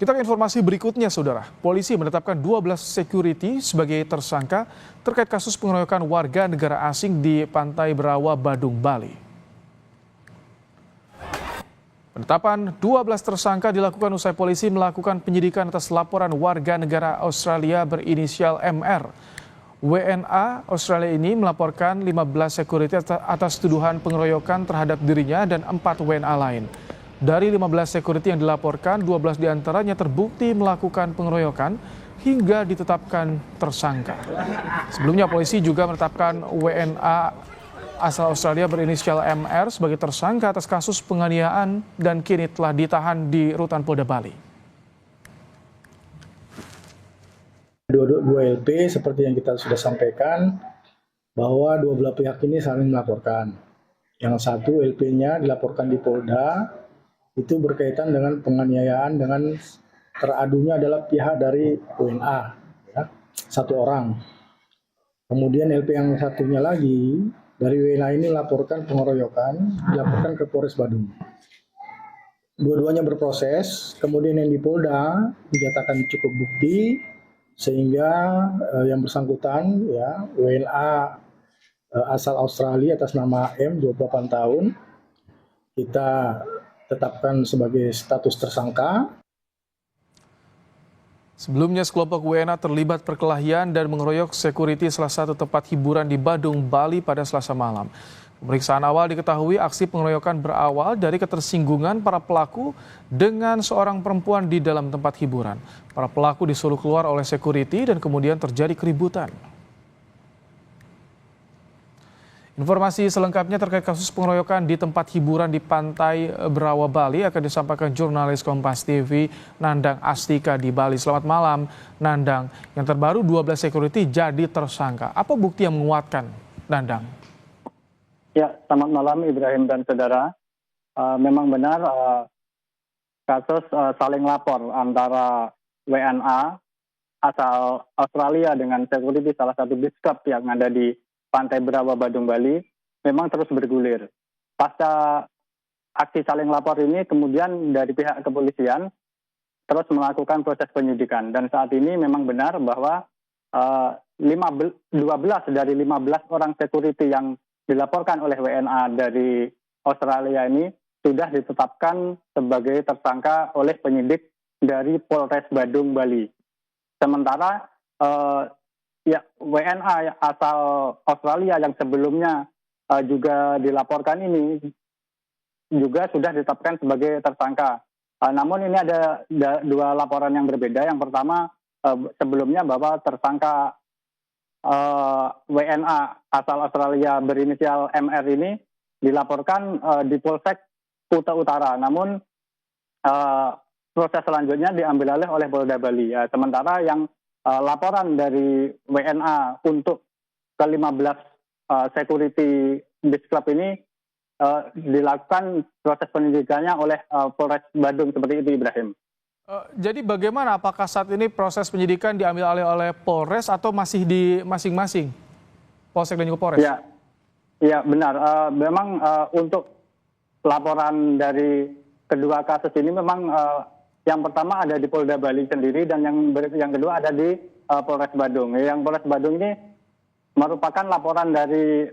Kita ke informasi berikutnya, Saudara. Polisi menetapkan 12 security sebagai tersangka terkait kasus pengeroyokan warga negara asing di Pantai Berawa, Badung, Bali. Penetapan 12 tersangka dilakukan usai polisi melakukan penyidikan atas laporan warga negara Australia berinisial MR. WNA Australia ini melaporkan 15 security atas tuduhan pengeroyokan terhadap dirinya dan 4 WNA lain. Dari 15 security yang dilaporkan, 12 diantaranya terbukti melakukan pengeroyokan hingga ditetapkan tersangka. Sebelumnya polisi juga menetapkan WNA asal Australia berinisial MR sebagai tersangka atas kasus penganiayaan dan kini telah ditahan di Rutan Polda Bali. Dua LP seperti yang kita sudah sampaikan bahwa dua belah pihak ini saling melaporkan. Yang satu LP-nya dilaporkan di Polda, itu berkaitan dengan penganiayaan dengan teradunya adalah pihak dari WNA, ya, 1 orang. Kemudian LP yang satunya lagi dari WNA ini laporkan pengeroyokan, dilaporkan ke Polres Badung. Dua-duanya berproses, kemudian yang di Polda dinyatakan cukup bukti sehingga yang bersangkutan ya WNA asal Australia atas nama M 28 tahun kita tetapkan sebagai status tersangka. Sebelumnya sekelompok WNA terlibat perkelahian dan mengeroyok security salah satu tempat hiburan di Badung, Bali pada Selasa malam. Pemeriksaan awal diketahui aksi pengeroyokan berawal dari ketersinggungan para pelaku dengan seorang perempuan di dalam tempat hiburan. Para pelaku disuruh keluar oleh security dan kemudian terjadi keributan. Informasi selengkapnya terkait kasus pengeroyokan di tempat hiburan di Pantai Berawa, Bali akan disampaikan jurnalis Kompas TV Nandang Astika di Bali. Selamat malam, Nandang. Yang terbaru 12 security jadi tersangka. Apa bukti yang menguatkan, Nandang? Ya, selamat malam Ibrahim dan saudara. Memang benar kasus saling lapor antara WNA asal Australia dengan security salah satu biskop yang ada di Pantai Berawa, Badung, Bali memang terus bergulir. Pasca aksi saling lapor ini kemudian dari pihak kepolisian terus melakukan proses penyidikan. Dan saat ini memang benar bahwa 12 dari 15 orang security yang dilaporkan oleh WNA dari Australia ini sudah ditetapkan sebagai tersangka oleh penyidik dari Polres Badung, Bali. Sementara WNA asal Australia yang sebelumnya juga dilaporkan ini juga sudah ditetapkan sebagai tersangka. Namun ini ada dua laporan yang berbeda. Yang pertama sebelumnya bahwa tersangka WNA asal Australia berinisial MR ini dilaporkan di Polsek Kuta Utara. Namun proses selanjutnya diambil alih oleh Polda Bali. Sementara yang laporan dari WNA untuk ke-15 security beach club ini dilakukan proses penyidikannya oleh Polres Badung seperti itu, Ibrahim. Jadi bagaimana, apakah saat ini proses penyidikan diambil alih oleh Polres atau masih di masing-masing Polsek dan juga Polres? Ya benar. Memang untuk laporan dari kedua kasus ini memang yang pertama ada di Polda Bali sendiri dan yang kedua ada di Polres Badung. Yang Polres Badung ini merupakan laporan dari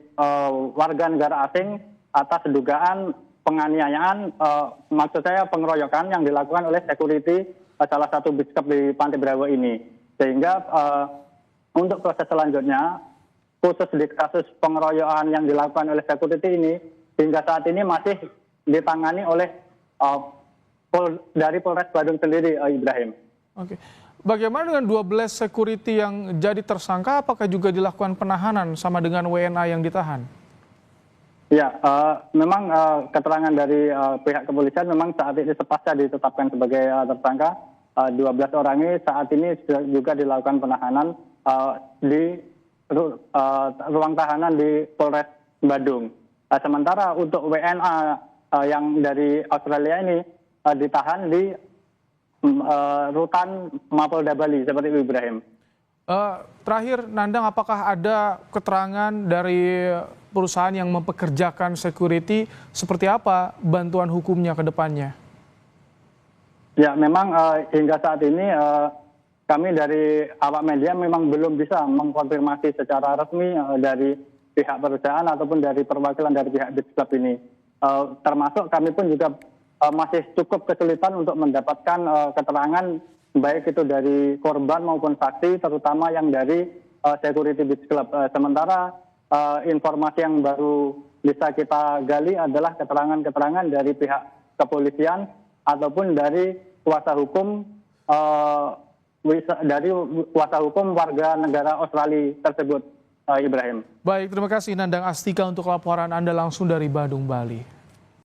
warga negara asing atas dugaan penganiayaan, maksud saya pengeroyokan yang dilakukan oleh security salah satu biskop di Pantai Berawa ini. Sehingga untuk proses selanjutnya, khusus di kasus pengeroyokan yang dilakukan oleh security ini, hingga saat ini masih ditangani oleh dari Polres Badung sendiri, Ibrahim. Oke. Bagaimana dengan 12 security yang jadi tersangka? Apakah juga dilakukan penahanan sama dengan WNA yang ditahan? Ya, memang keterangan dari pihak kepolisian memang saat ini sepasca ditetapkan sebagai tersangka. 12 orang ini saat ini juga dilakukan penahanan di ruang tahanan di Polres Badung. Sementara untuk WNA yang dari Australia ini ditahan di rutan Mapolda Bali seperti itu, Ibrahim. Terakhir, Nandang, apakah ada keterangan dari perusahaan yang mempekerjakan security seperti apa bantuan hukumnya ke depannya? Ya, memang hingga saat ini kami dari awak media memang belum bisa mengkonfirmasi secara resmi dari pihak perusahaan ataupun dari perwakilan dari pihak Beach Club ini. Termasuk kami pun juga masih cukup kesulitan untuk mendapatkan keterangan baik itu dari korban maupun saksi, terutama yang dari security Beach Club. Sementara informasi yang baru bisa kita gali adalah keterangan-keterangan dari pihak kepolisian ataupun dari kuasa hukum warga negara Australia tersebut, Ibrahim. Baik, terima kasih Nandang Astika untuk laporan Anda langsung dari Badung, Bali.